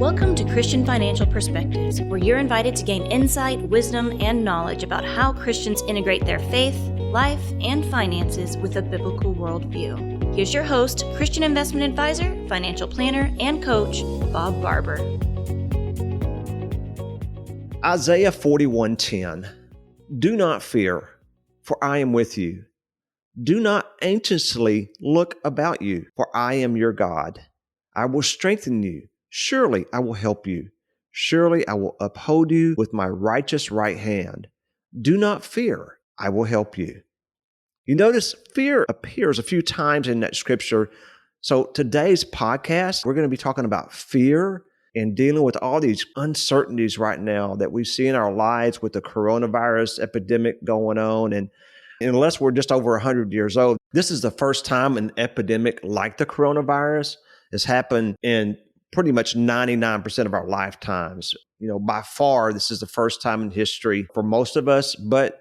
Welcome to Christian Financial Perspectives, where you're invited to gain insight, wisdom, and knowledge about how Christians integrate their faith, life, and finances with a biblical worldview. Here's your host, Christian investment advisor, financial planner, and coach, Bob Barber. Isaiah 41:10. Do not fear, for I am with you. Do not anxiously look about you, for I am your God. I will strengthen you. Surely I will help you. Surely I will uphold you with my righteous right hand. Do not fear, I will help you. You notice fear appears a few times in that scripture. So today's podcast, we're going to be talking about fear and dealing with all these uncertainties right now that we see in our lives with the coronavirus epidemic going on. And unless we're just over 100 years old, this is the first time an epidemic like the coronavirus has happened in pretty much 99% of our lifetimes. By far, this is the first time in history for most of us, but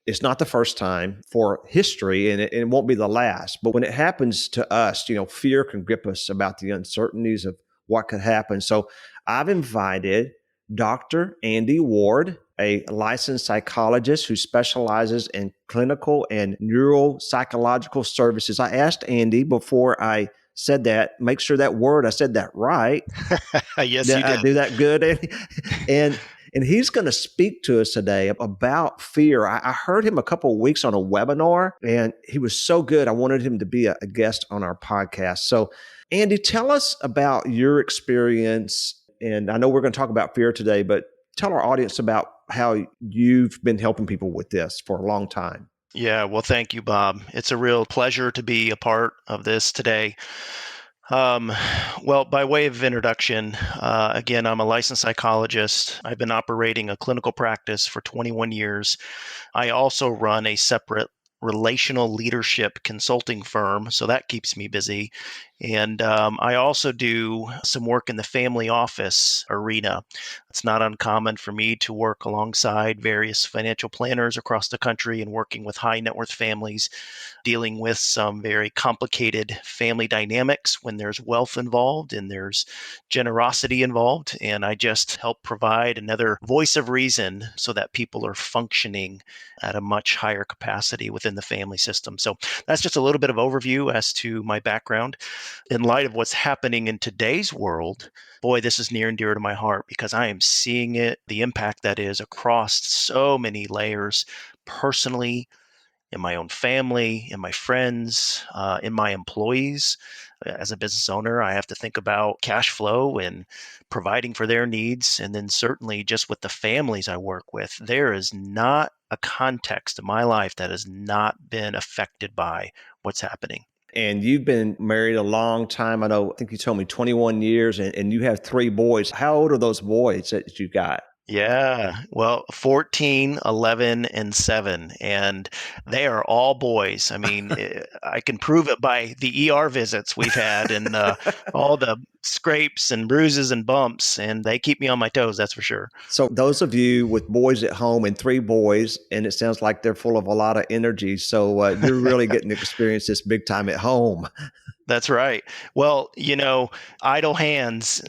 it's not the first time for history, and it won't be the last. But when it happens to us, fear can grip us about the uncertainties of what could happen. So I've invited Dr. Andy Ward, a licensed psychologist who specializes in clinical and neuropsychological services. I asked Andy before I said that, make sure that word, I said that right. Yes, you did. I do that good, Andy? And he's going to speak to us today about fear. I heard him a couple of weeks on a webinar, and he was so good. I wanted him to be a guest on our podcast. So, Andy, tell us about your experience. And I know we're going to talk about fear today, but tell our audience about how you've been helping people with this for a long time. Yeah, well, thank you, Bob. It's a real pleasure to be a part of this today. Well, by way of introduction, again, I'm a licensed psychologist. I've been operating a clinical practice for 21 years. I also run a separate relational leadership consulting firm, so that keeps me busy. And I also do some work in the family office arena. It's not uncommon for me to work alongside various financial planners across the country and working with high net worth families, dealing with some very complicated family dynamics when there's wealth involved and there's generosity involved. And I just help provide another voice of reason so that people are functioning at a much higher capacity within the family system. So that's just a little bit of overview as to my background. In light of what's happening in today's world, boy, this is near and dear to my heart because I am seeing it, the impact that is across so many layers, personally, in my own family, in my friends, in my employees. As a business owner, I have to think about cash flow and providing for their needs. And then certainly just with the families I work with, there is not a context of my life that has not been affected by what's happening. And you've been married a long time. I think you told me 21 years, and you have 3 boys. How old are those boys that you got? Yeah, well, 14, 11, and 7, and they are all boys. I mean, I can prove it by the ER visits we've had and all the scrapes and bruises and bumps, and they keep me on my toes, that's for sure. So those of you with boys at home and 3 boys, and it sounds like they're full of a lot of energy, so you're really getting to experience this big time at home. That's right. Well, idle hands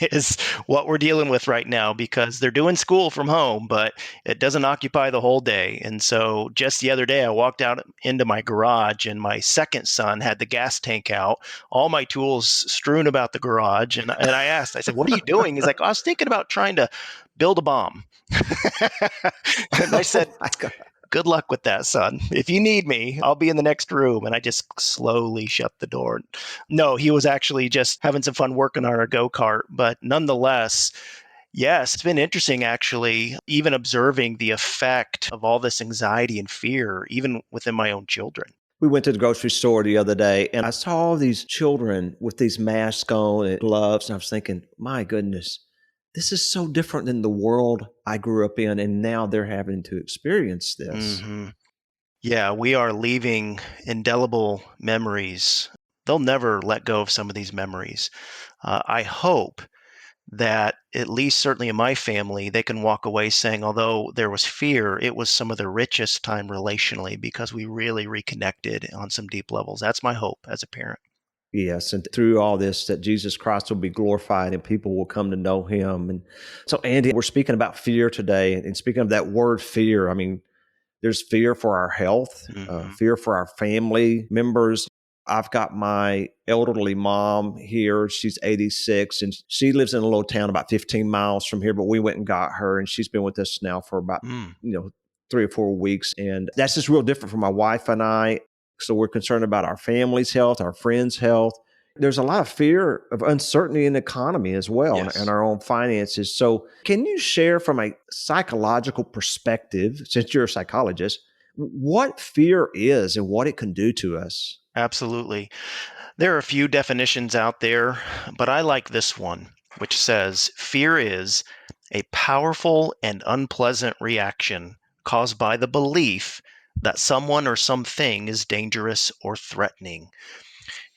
is what we're dealing with right now because they're doing school from home, but it doesn't occupy the whole day. And so just the other day, I walked out into my garage and my second son had the gas tank out, all my tools strewn about the garage. And I asked, I said, "What are you doing?" He's like, "I was thinking about trying to build a bomb." And I said, "Good luck with that, son. If you need me, I'll be in the next room." And I just slowly shut the door. No, he was actually just having some fun working on our go-kart. But nonetheless, yes, it's been interesting, actually, even observing the effect of all this anxiety and fear, even within my own children. We went to the grocery store the other day, and I saw all these children with these masks on and gloves, and I was thinking, my goodness, this is so different than the world I grew up in, and now they're having to experience this. Mm-hmm. Yeah, we are leaving indelible memories. They'll never let go of some of these memories. I hope that at least certainly in my family, they can walk away saying, although there was fear, it was some of the richest time relationally because we really reconnected on some deep levels. That's my hope as a parent. Yes, and through all this, that Jesus Christ will be glorified and people will come to know him. And so, Andy, we're speaking about fear today. And speaking of that word fear, I mean, there's fear for our health, Hmm. fear for our family members. I've got my elderly mom here. She's 86 and she lives in a little town about 15 miles from here, but we went and got her and she's been with us now for about, Mm, 3 or 4 weeks. And that's just real different from my wife and I. So we're concerned about our family's health, our friends' health. There's a lot of fear of uncertainty in the economy as well and yes. our own finances. So, can you share from a psychological perspective, since you're a psychologist, what fear is and what it can do to us? Absolutely. There are a few definitions out there, but I like this one, which says fear is a powerful and unpleasant reaction caused by the belief that someone or something is dangerous or threatening.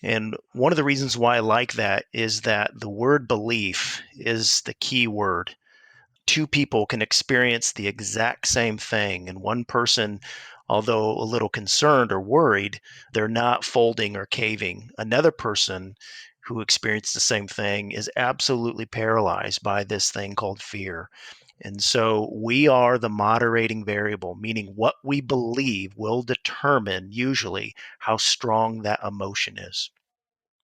And one of the reasons why I like that is that the word belief is the key word. Two people can experience the exact same thing, and one person, although a little concerned or worried, they're not folding or caving. Another person who experienced the same thing is absolutely paralyzed by this thing called fear. And so we are the moderating variable, meaning what we believe will determine usually how strong that emotion is.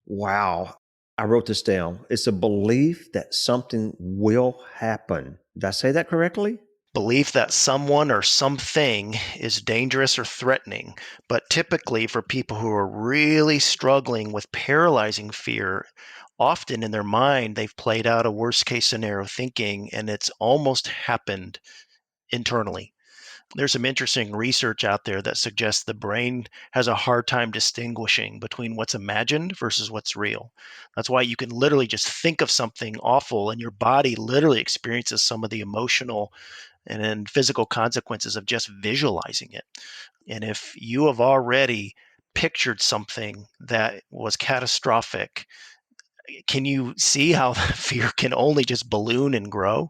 Wow. I wrote this down. It's a belief that something will happen. Did I say that correctly? Belief that someone or something is dangerous or threatening. But typically, for people who are really struggling with paralyzing fear, often in their mind, they've played out a worst case scenario thinking, and it's almost happened internally. There's some interesting research out there that suggests the brain has a hard time distinguishing between what's imagined versus what's real. That's why you can literally just think of something awful, and your body literally experiences some of the emotional and then physical consequences of just visualizing it. And if you have already pictured something that was catastrophic, can you see how fear can only just balloon and grow?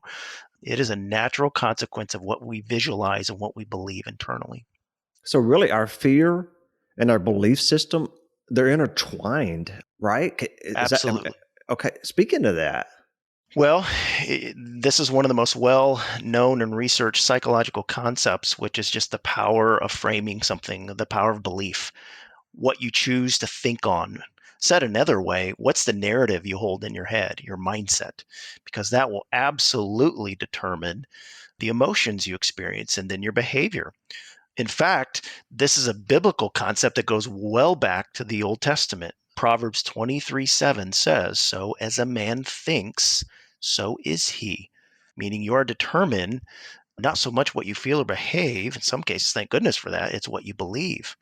It is a natural consequence of what we visualize and what we believe internally. So, really, our fear and our belief system, they're intertwined, right? Is that Absolutely. okay? Speaking of that, Well, this is one of the most well known and researched psychological concepts, which is just the power of framing something, the power of belief. What you choose to think on. Said another way, what's the narrative you hold in your head, your mindset? Because that will absolutely determine the emotions you experience and then your behavior. In fact, this is a biblical concept that goes well back to the Old Testament. Proverbs 23:7 says, "So as a man thinks, so is he." Meaning you are determined not so much what you feel or behave, in some cases, thank goodness for that, it's what you believe.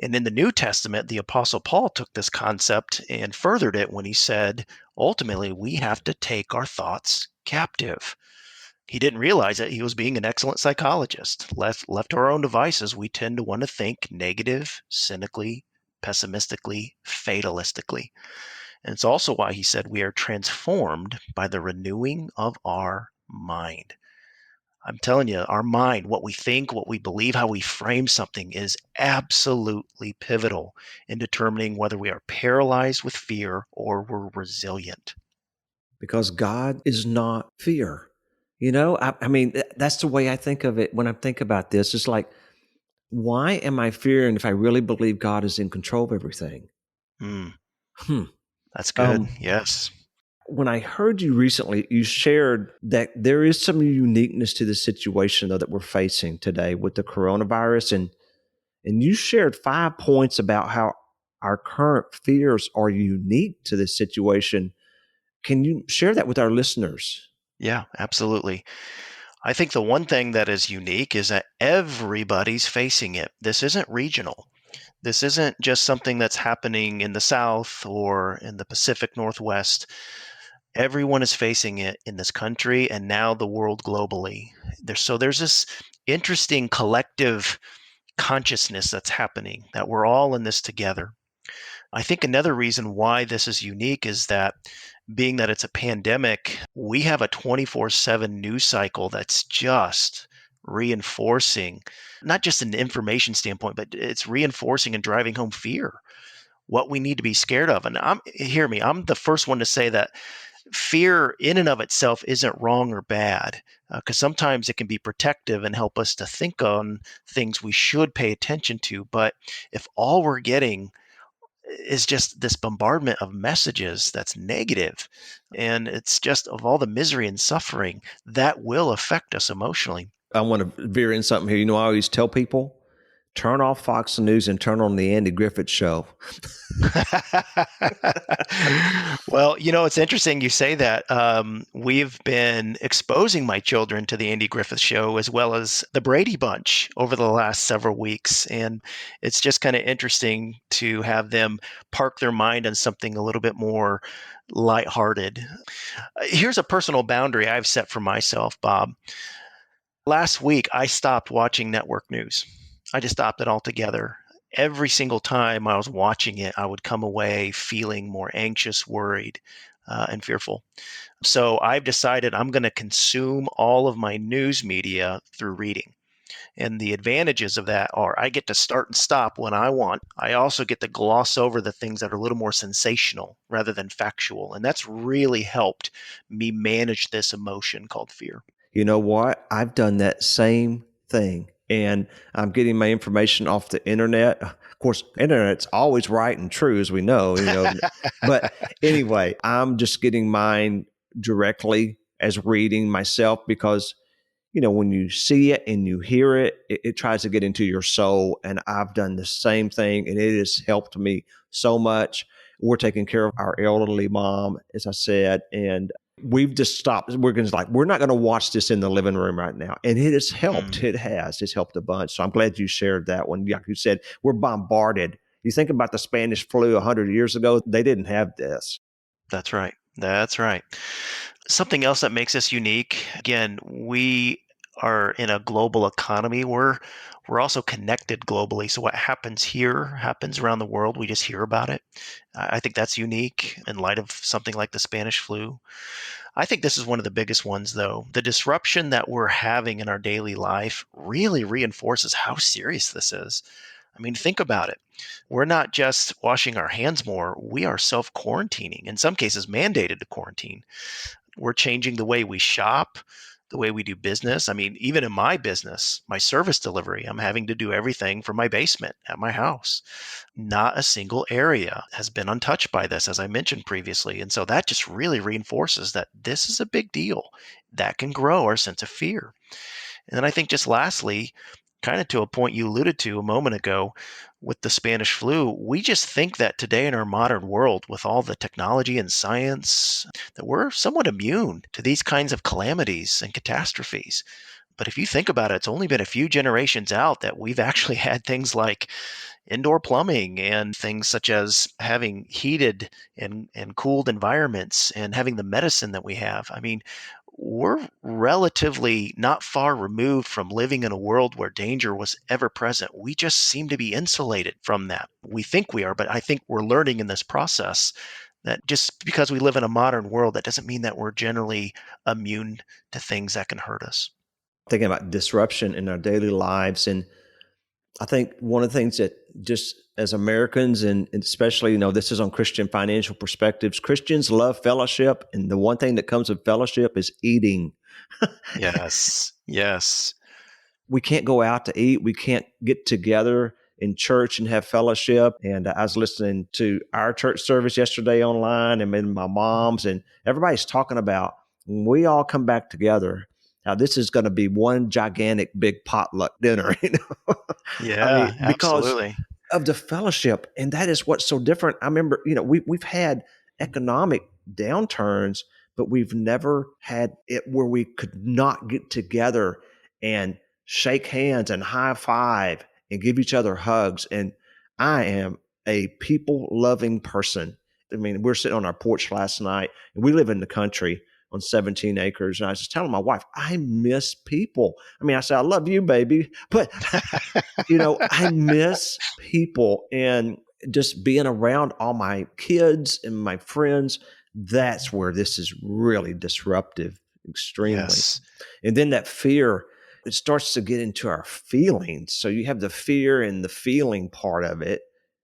And in the New Testament, the Apostle Paul took this concept and furthered it when he said, ultimately, we have to take our thoughts captive. He didn't realize that he was being an excellent psychologist. Left to our own devices, we tend to want to think negative, cynically, pessimistically, fatalistically. And it's also why he said we are transformed by the renewing of our mind. I'm telling you, our mind, what we think, what we believe, how we frame something is absolutely pivotal in determining whether we are paralyzed with fear or we're resilient. because God is not fear. I mean, that's the way I think of it when I think about this. It's like, why am I fearing if I really believe God is in control of everything? Hmm, Hmm. that's good. Um, Yes. when I heard you recently, you shared that there is some uniqueness to the situation though that we're facing today with the coronavirus, and you shared 5 points about how our current fears are unique to this situation. Can you share that with our listeners? Yeah, absolutely. I think the one thing that is unique is that everybody's facing it. This isn't regional. This isn't just something that's happening in the South or in the Pacific Northwest. Everyone is facing it in this country and now the world globally. There's this interesting collective consciousness that's happening that we're all in this together. I think another reason why this is unique is that being that it's a pandemic, we have a 24/7 news cycle that's just reinforcing, not just an information standpoint, but it's reinforcing and driving home fear. what we need to be scared of. And hear me, I'm the first one to say that fear in and of itself isn't wrong or bad, because sometimes it can be protective and help us to think on things we should pay attention to. But if all we're getting is just this bombardment of messages that's negative, and it's just of all the misery and suffering that will affect us emotionally. I want to veer in something here. I always tell people, turn off Fox News and turn on the Andy Griffith Show. Well, it's interesting you say that. We've been exposing my children to the Andy Griffith Show as well as the Brady Bunch over the last several weeks. And it's just kind of interesting to have them park their mind on something a little bit more lighthearted. Here's a personal boundary I've set for myself, Bob. Last week, I stopped watching network news. I just stopped it altogether. Every single time I was watching it, I would come away feeling more anxious, worried, and fearful. So I've decided I'm going to consume all of my news media through reading. And the advantages of that are I get to start and stop when I want. I also get to gloss over the things that are a little more sensational rather than factual. And that's really helped me manage this emotion called fear. You know what? I've done that same thing. And I'm getting my information off the internet. Of course, internet's always right and true, as we know. But anyway, I'm just getting mine directly as reading myself because, when you see it and you hear it, it tries to get into your soul. And I've done the same thing, and it has helped me so much. We're taking care of our elderly mom, as I said, and we've just stopped. We're not going to watch this in the living room right now. And it has helped. It's helped a bunch. So I'm glad you shared that one. Like you said, we're bombarded. You think about the Spanish flu 100 years ago, they didn't have this. That's right. That's right. Something else that makes us unique, again, we are in a global economy. We're also connected globally. So what happens here happens around the world. We just hear about it. I think that's unique in light of something like the Spanish flu. I think this is one of the biggest ones, though. The disruption that we're having in our daily life really reinforces how serious this is. I mean, think about it. We're not just washing our hands more, we are self-quarantining, in some cases mandated to quarantine. We're changing the way we shop, the way we do business. I mean, even in my business, my service delivery, I'm having to do everything from my basement at my house. Not a single area has been untouched by this, as I mentioned previously. And so that just really reinforces that this is a big deal that can grow our sense of fear. And then I think just lastly, kind of to a point you alluded to a moment ago with the Spanish flu, we just think that today in our modern world, with all the technology and science, that we're somewhat immune to these kinds of calamities and catastrophes. But if you think about it, it's only been a few generations out that we've actually had things like indoor plumbing and things such as having heated and cooled environments and having the medicine that we have. I mean, we're relatively not far removed from living in a world where danger was ever present. We just seem to be insulated from that. We think we are, but I think we're learning in this process that just because we live in a modern world, that doesn't mean that we're generally immune to things that can hurt us. Thinking about disruption in our daily lives. And I think one of the things that just as Americans, and especially, this is on Christian financial perspectives, Christians love fellowship. And the one thing that comes with fellowship is eating. Yes. Yes. We can't go out to eat. We can't get together in church and have fellowship. And I was listening to our church service yesterday online and my mom's, and everybody's talking about when we all come back together. Now, this is going to be one gigantic big potluck dinner, Yeah, because absolutely. of the fellowship. And that is what's so different. I remember, we've had economic downturns, but we've never had it where we could not get together and shake hands and high five and give each other hugs. And I am a people loving person. I mean, we're sitting on our porch last night, and we live in the country on 17 acres. And I was just telling my wife, I miss people. I mean, I said, I love you, baby. But, I miss people, and just being around all my kids and my friends. That's where this is really disruptive, extremely. Yes. And then that fear, it starts to get into our feelings. So you have the fear and the feeling part of it.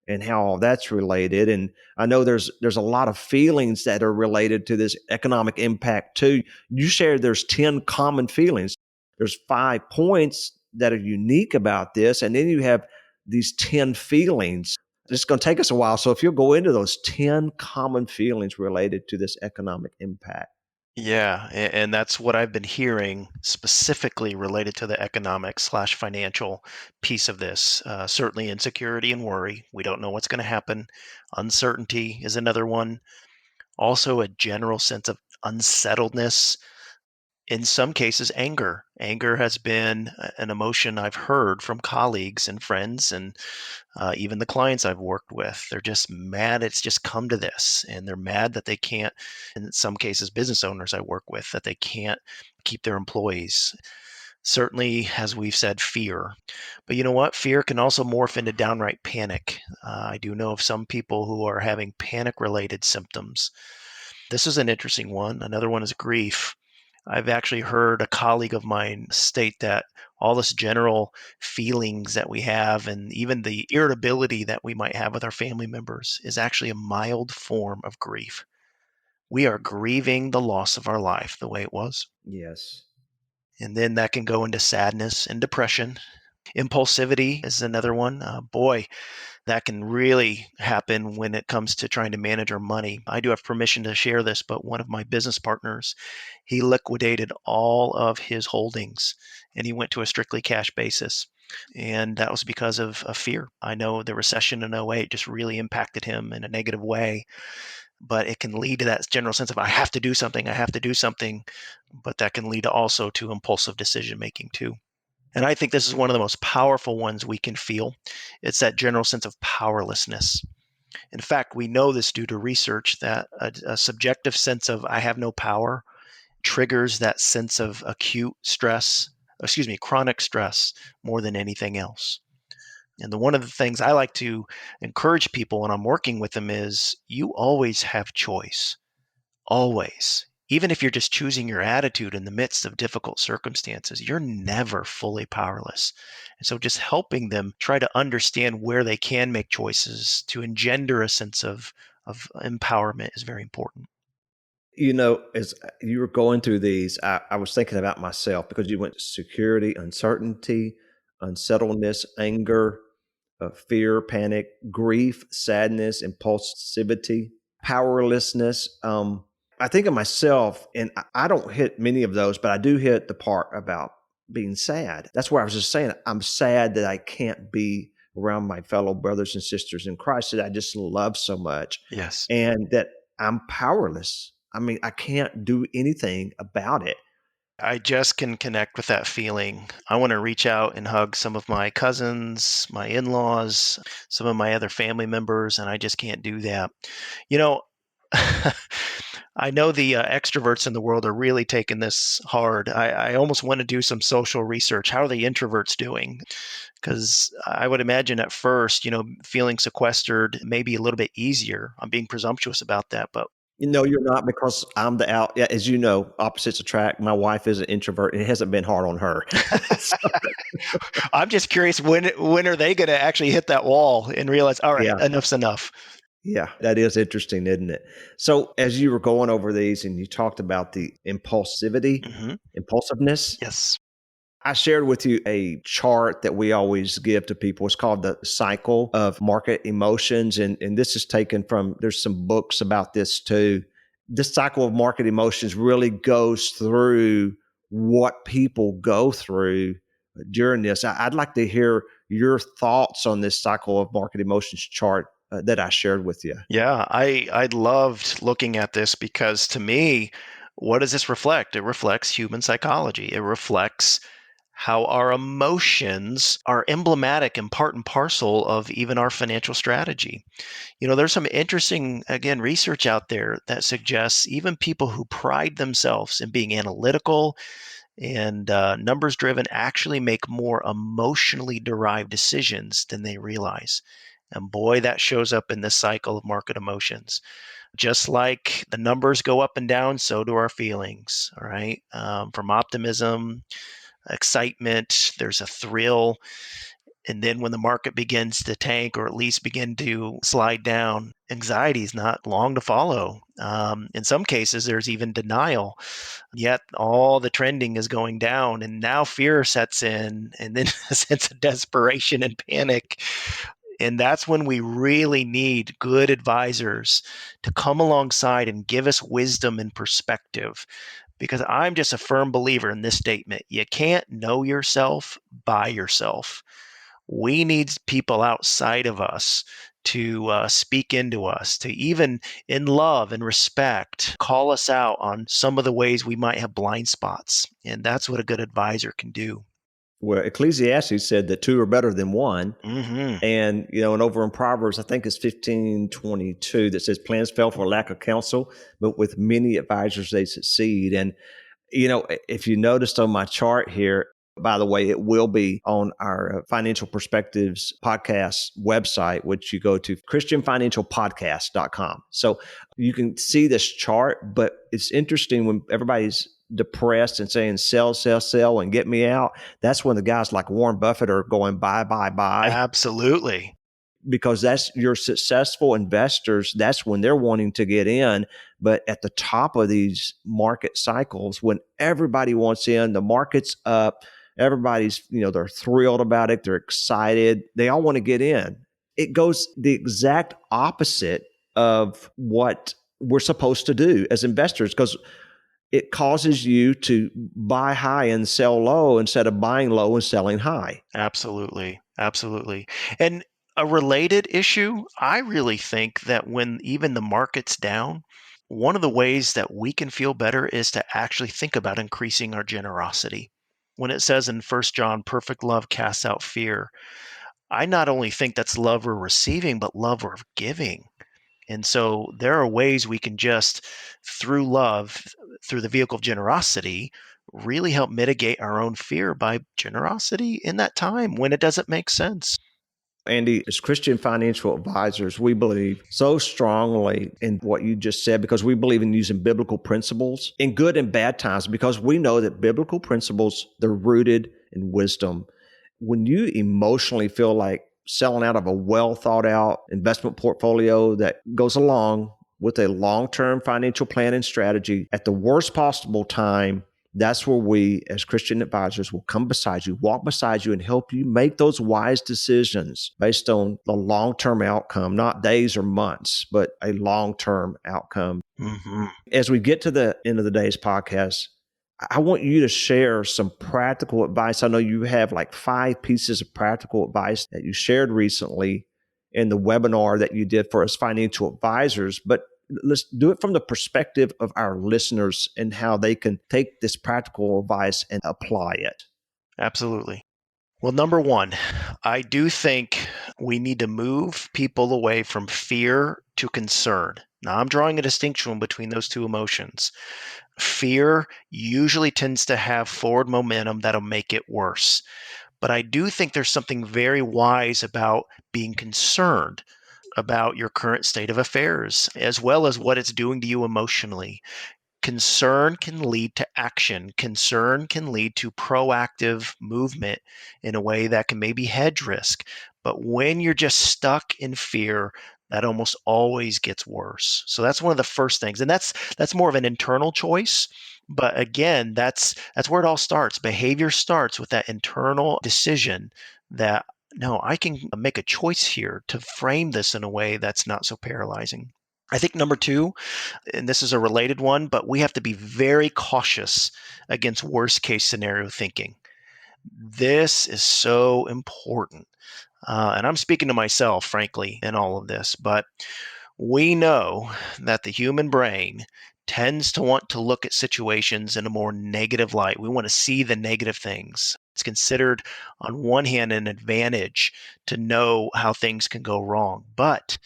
and how all that's related. And I know there's a lot of feelings that are related to this economic impact too. You shared there's 10 common feelings. There's 5 points that are unique about this, and then you have these 10 feelings. It's going to take us a while. So if you'll go into those 10 common feelings related to this economic impact. Yeah, and that's what I've been hearing specifically related to the economic/financial piece of this. Certainly insecurity and worry. We don't know what's going to happen. Uncertainty is another one. Also, a general sense of unsettledness. In some cases, anger. Anger has been an emotion I've heard from colleagues and friends and even the clients I've worked with. They're just mad it's just come to this. And they're mad that they can't, in some cases, business owners I work with, that they can't keep their employees. Certainly, as we've said, fear. But you know what? Fear can also morph into downright panic. I do know of some people who are having panic related symptoms. This is an interesting one. Another one is grief. I've actually heard a colleague of mine state that all this general feelings that we have and even the irritability that we might have with our family members is actually a mild form of grief. We are grieving the loss of our life the way it was. Yes. And then that can go into sadness and depression. Impulsivity is another one. Boy, that can really happen when it comes to trying to manage our money. I do have permission to share this, but one of my business partners, he liquidated all of his holdings and he went to a strictly cash basis. And that was because of fear. I know the recession in '08 just really impacted him in a negative way, but it can lead to that general sense of I have to do something, I have to do something, but that can lead also to impulsive decision making too. And I think this is one of the most powerful ones we can feel. It's that general sense of powerlessness. In fact, we know this due to research that a subjective sense of I have no power triggers that sense of acute stress, chronic stress more than anything else. And one of the things I like to encourage people when I'm working with them is you always have choice. Always. Even if you're just choosing your attitude in the midst of difficult circumstances, you're never fully powerless. And so just helping them try to understand where they can make choices to engender a sense of empowerment is very important. As you were going through these, I was thinking about myself because you went security, uncertainty, unsettledness, anger, fear, panic, grief, sadness, impulsivity, powerlessness. I think of myself, and I don't hit many of those, but I do hit the part about being sad. That's where I was just saying, I'm sad that I can't be around my fellow brothers and sisters in Christ that I just love so much, Yes. and that I'm powerless. I mean, I can't do anything about it. I just can connect with that feeling. I want to reach out and hug some of my cousins, my in laws, some of my other family members, and I just can't do that. You know, I know the extroverts in the world are really taking this hard. I almost want to do some social research. How are the introverts doing? Because I would imagine at first, feeling sequestered may be a little bit easier. I'm being presumptuous about that, but You're not because I'm the out. Yeah, as you know, opposites attract. My wife is an introvert, and it hasn't been hard on her. So, I'm just curious when are they going to actually hit that wall and realize, all right, yeah, enough's enough. yeah, that is interesting, isn't it? So, as you were going over these, and you talked about the Hmm. impulsiveness, Yes. I shared with you a chart that we always give to people. It's called the cycle of market emotions. And this is taken from, there's some books about this too. This cycle of market emotions really goes through what people go through during this. I'd like to hear your thoughts on this cycle of market emotions chart that I shared with you. Yeah, I loved looking at this because to me, what does this reflect? It reflects human psychology. It reflects how our emotions are emblematic and part and parcel of even our financial strategy. There's some interesting, again, research out there that suggests even people who pride themselves in being analytical and numbers driven actually make more emotionally derived decisions than they realize. And boy, that shows up in this cycle of market emotions. Just like the numbers go up and down, so do our feelings. All right. From optimism, excitement, there's a thrill. And then when the market begins to tank or at least begin to slide down, anxiety is not long to follow. In some cases, there's even denial. Yet all the trending is going down, and now fear sets in, and then a sense of desperation and panic. And that's when we really need good advisors to come alongside and give us wisdom and perspective. Because I'm just a firm believer in this statement: you can't know yourself by yourself. We need people outside of us to speak into us, to even in love and respect, call us out on some of the ways we might have blind spots. And that's what a good advisor can do. Well, Ecclesiastes said that two are better than one. Hmm. And, and over in Proverbs, I think it's 15:22 that says plans fail for lack of counsel, but with many advisors, they succeed. And, if you noticed on my chart here, by the way, it will be on our Financial Perspectives podcast website, which you go to christianfinancialpodcast.com. So you can see this chart, but it's interesting when everybody's depressed and saying sell, sell, sell, and get me out. That's when the guys like Warren Buffett are going buy, buy, buy, Absolutely. because that's your successful investors. That's when they're wanting to get in. But at the top of these market cycles, when everybody wants in, the market's up, everybody's, they're thrilled about it. They're excited. They all want to get in. It goes the exact opposite of what we're supposed to do as investors, because it causes you to buy high and sell low instead of buying low and selling high. Absolutely. Absolutely. And a related issue, I really think that when even the market's down, one of the ways that we can feel better is to actually think about increasing our generosity. When it says in 1 John, perfect love casts out fear, I not only think that's love we're receiving, but love we're giving. And so there are ways we can just, through love, through the vehicle of generosity, really help mitigate our own fear by generosity in that time when it doesn't make sense. Andy, as Christian financial advisors, we believe so strongly in what you just said, because we believe in using biblical principles in good and bad times, because we know that biblical principles, they're rooted in wisdom. When you emotionally feel like selling out of a well thought out investment portfolio that goes along with a long-term financial plan and strategy at the worst possible time, that's where we as Christian advisors will come beside you, walk beside you, and help you make those wise decisions based on the long-term outcome, not days or months, but a long-term outcome. Mm-hmm. As we get to the end of the day's podcast, I want you to share some practical advice. I know you have like 5 pieces of practical advice that you shared recently in the webinar that you did for us financial advisors, but let's do it from the perspective of our listeners and how they can take this practical advice and apply it. Absolutely. Well, number one, I do think we need to move people away from fear to concern. Now, I'm drawing a distinction between those two emotions. Fear usually tends to have forward momentum that'll make it worse. But I do think there's something very wise about being concerned about your current state of affairs, as well as what it's doing to you emotionally. Concern can lead to action. Concern can lead to proactive movement in a way that can maybe hedge risk. But when you're just stuck in fear, that almost always gets worse. So that's one of the first things. And that's more of an internal choice. But again, that's where it all starts. Behavior starts with that internal decision that no, I can make a choice here to frame this in a way that's not so paralyzing. I think number two, and this is a related one, but we have to be very cautious against worst case scenario thinking. This is so important. And I'm speaking to myself, frankly, in all of this, but we know that the human brain tends to want to look at situations in a more negative light. We want to see the negative things. It's considered, on one hand, an advantage to know how things can go wrong. But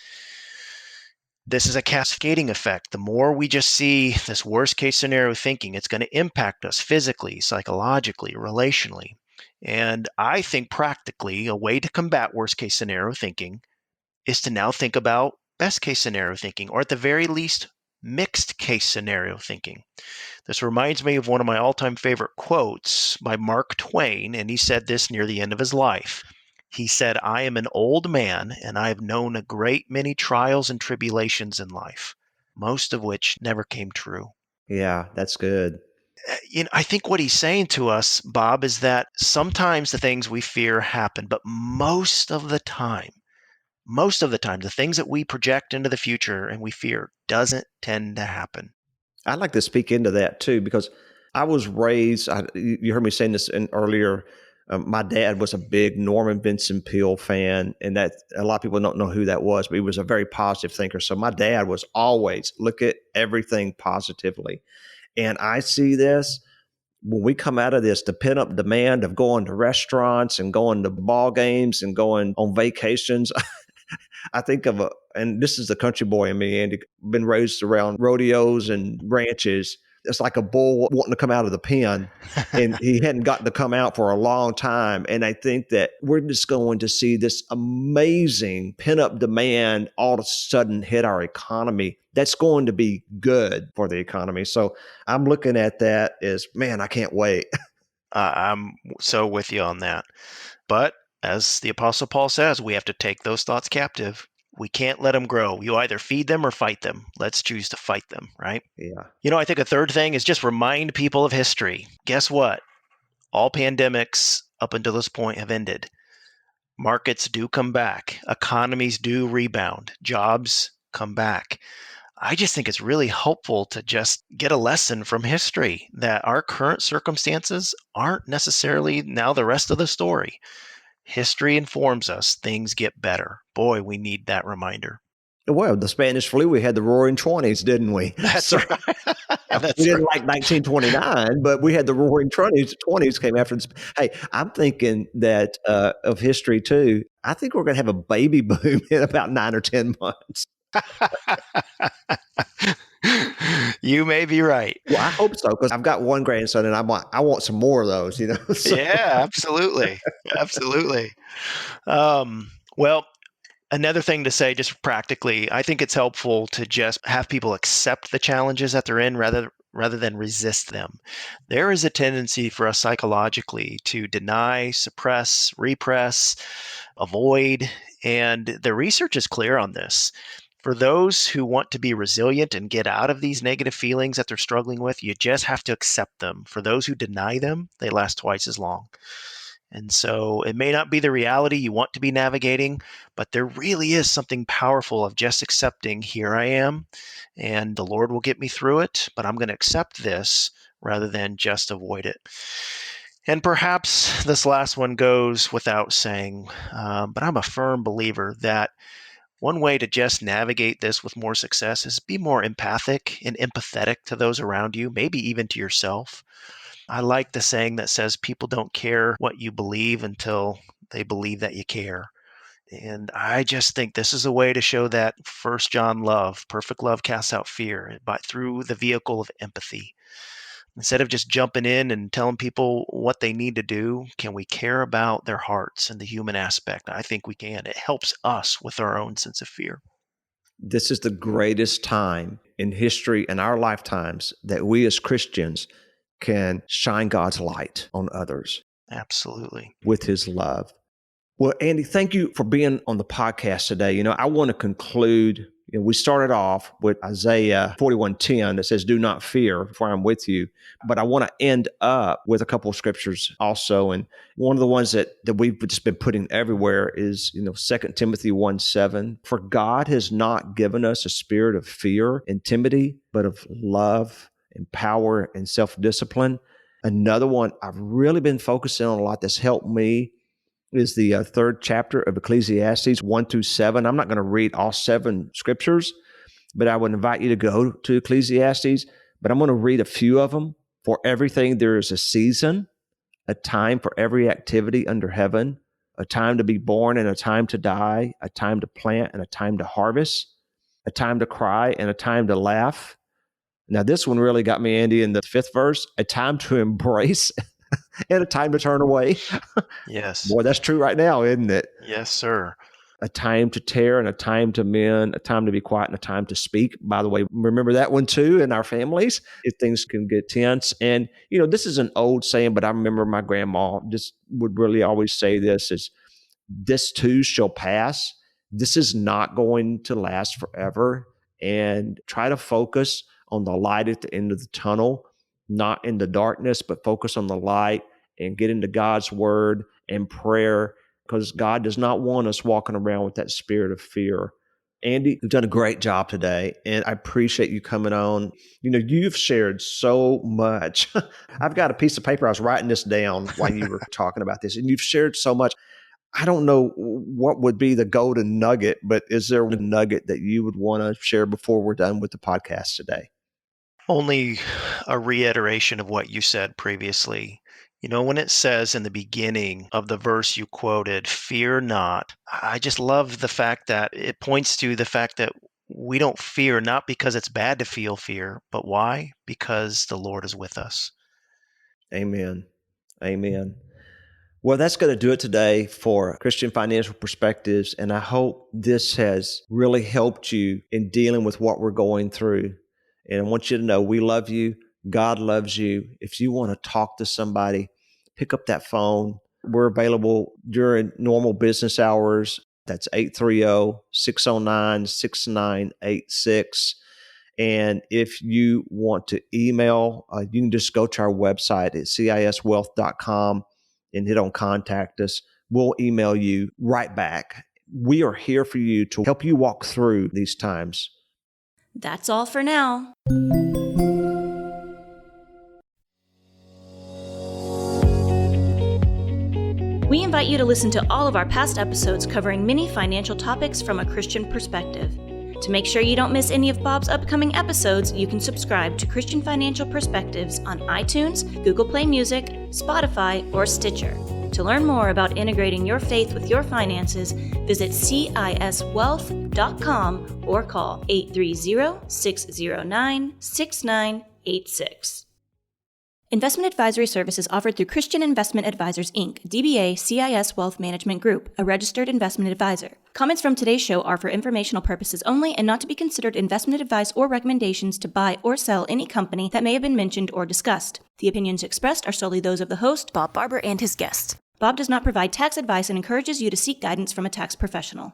this is a cascading effect. The more we just see this worst case scenario thinking, it's going to impact us physically, psychologically, relationally. And I think practically a way to combat worst case scenario thinking is to now think about best case scenario thinking, or at the very least, mixed case scenario thinking. This reminds me of one of my all-time favorite quotes by Mark Twain, and he said this near the end of his life. He said, I am an old man, and I have known a great many trials and tribulations in life, most of which never came true. Yeah, that's good. I think what he's saying to us, Bob, is that sometimes the things we fear happen, but most of the time, the things that we project into the future and we fear doesn't tend to happen. I'd like to speak into that too, because I was raised, you heard me saying this earlier. My dad was a big Norman Vincent Peale fan, and that a lot of people don't know who that was, but he was a very positive thinker. So my dad was always look at everything positively. And I see this when we come out of this, the pent up demand of going to restaurants and going to ball games and going on vacations. I think of and this is the country boy in me, Andy, been raised around rodeos and ranches. It's like a bull wanting to come out of the pen, and he hadn't gotten to come out for a long time. And I think that we're just going to see this amazing pent up demand all of a sudden hit our economy. That's going to be good for the economy. So I'm looking at that as, man, I can't wait. I'm so with you on that. But as the Apostle Paul says, we have to take those thoughts captive. We can't let them grow. You either feed them or fight them. Let's choose to fight them, right? Yeah. I think a third thing is just remind people of history. Guess what? All pandemics up until this point have ended. Markets do come back. Economies do rebound. Jobs come back. I just think it's really helpful to just get a lesson from history that our current circumstances aren't necessarily now the rest of the story. History informs us things get better. Boy, we need that reminder. Well, the Spanish flu, we had the Roaring '20s, didn't we? That's So right. we That's didn't right. like 1929, but we had the Roaring '20s came after this. Hey, I'm thinking that of history too. I think we're going to have a baby boom in about 9 or 10 months. You may be right. Well, I hope so, because I've got one grandson, and I want some more of those. So, Yeah, absolutely. Absolutely. Well, another thing to say, just practically, I think it's helpful to just have people accept the challenges that they're in rather than resist them. There is a tendency for us psychologically to deny, suppress, repress, avoid, and the research is clear on this. For those who want to be resilient and get out of these negative feelings that they're struggling with, you just have to accept them. For those who deny them, they last twice as long. And so it may not be the reality you want to be navigating, but there really is something powerful of just accepting, here I am, and the Lord will get me through it, but I'm going to accept this rather than just avoid it. And perhaps this last one goes without saying, but I'm a firm believer that one way to just navigate this with more success is be more empathic and empathetic to those around you, maybe even to yourself. I like the saying that says people don't care what you believe until they believe that you care. And I just think this is a way to show that First John love, perfect love casts out fear, but through the vehicle of empathy. Instead of just jumping in and telling people what they need to do, can we care about their hearts and the human aspect? I think we can. It helps us with our own sense of fear. this is the greatest time in history in our lifetimes that we as Christians can shine God's light on others Absolutely. with his love. Well, Andy, thank you for being on the podcast today. I want to conclude. We started off with Isaiah 41:10 that says, "Do not fear, for I'm with you." But I want to end up with a couple of scriptures also. And one of the ones that we've just been putting everywhere is, 2 Timothy 1:7. "For God has not given us a spirit of fear and timidity, but of love and power and self-discipline." Another one I've really been focusing on a lot that's helped me is the third chapter of Ecclesiastes 1-7. I'm not going to read all 7 scriptures, but I would invite you to go to Ecclesiastes. But I'm going to read a few of them. "For everything there is a season, a time for every activity under heaven, a time to be born and a time to die, a time to plant and a time to harvest, a time to cry and a time to laugh." Now, this one really got me, Andy, in the 5th verse: "A time to embrace and a time to turn away." Yes. Boy, that's true right now, isn't it? Yes, sir. "A time to tear and a time to mend, a time to be quiet and a time to speak." By the way, remember that one too in our families if things can get tense. And, this is an old saying, but I remember my grandma just would really always say this is, this too shall pass. This is not going to last forever. And try to focus on the light at the end of the tunnel, not in the darkness, but focus on the light and get into God's word and prayer, because God does not want us walking around with that spirit of fear. Andy, you've done a great job today, and I appreciate you coming on. You've shared so much. I've got a piece of paper. I was writing this down while you were talking about this, and you've shared so much. I don't know what would be the golden nugget, but is there a nugget that you would want to share before we're done with the podcast today? Only a reiteration of what you said previously. When it says in the beginning of the verse you quoted, fear not, I just love the fact that it points to the fact that we don't fear, not because it's bad to feel fear, but why? Because the Lord is with us. Amen. Amen. Well, that's going to do it today for Christian Financial Perspectives. And I hope this has really helped you in dealing with what we're going through. And I want you to know we love you. God loves you. If you want to talk to somebody, pick up that phone. We're available during normal business hours. That's 830-609-6986. And if you want to email, you can just go to our website at ciswealth.com and hit on contact us. We'll email you right back. We are here for you to help you walk through these times. That's all for now. We invite you to listen to all of our past episodes covering many financial topics from a Christian perspective. To make sure you don't miss any of Bob's upcoming episodes, you can subscribe to Christian Financial Perspectives on iTunes, Google Play Music, Spotify, or Stitcher. To learn more about integrating your faith with your finances, visit ciswealth.com or call 830-609-6986. Investment advisory services offered through Christian Investment Advisors, Inc., DBA CIS Wealth Management Group, a registered investment advisor. Comments from today's show are for informational purposes only and not to be considered investment advice or recommendations to buy or sell any company that may have been mentioned or discussed. The opinions expressed are solely those of the host, Bob Barber, and his guests. Bob does not provide tax advice and encourages you to seek guidance from a tax professional.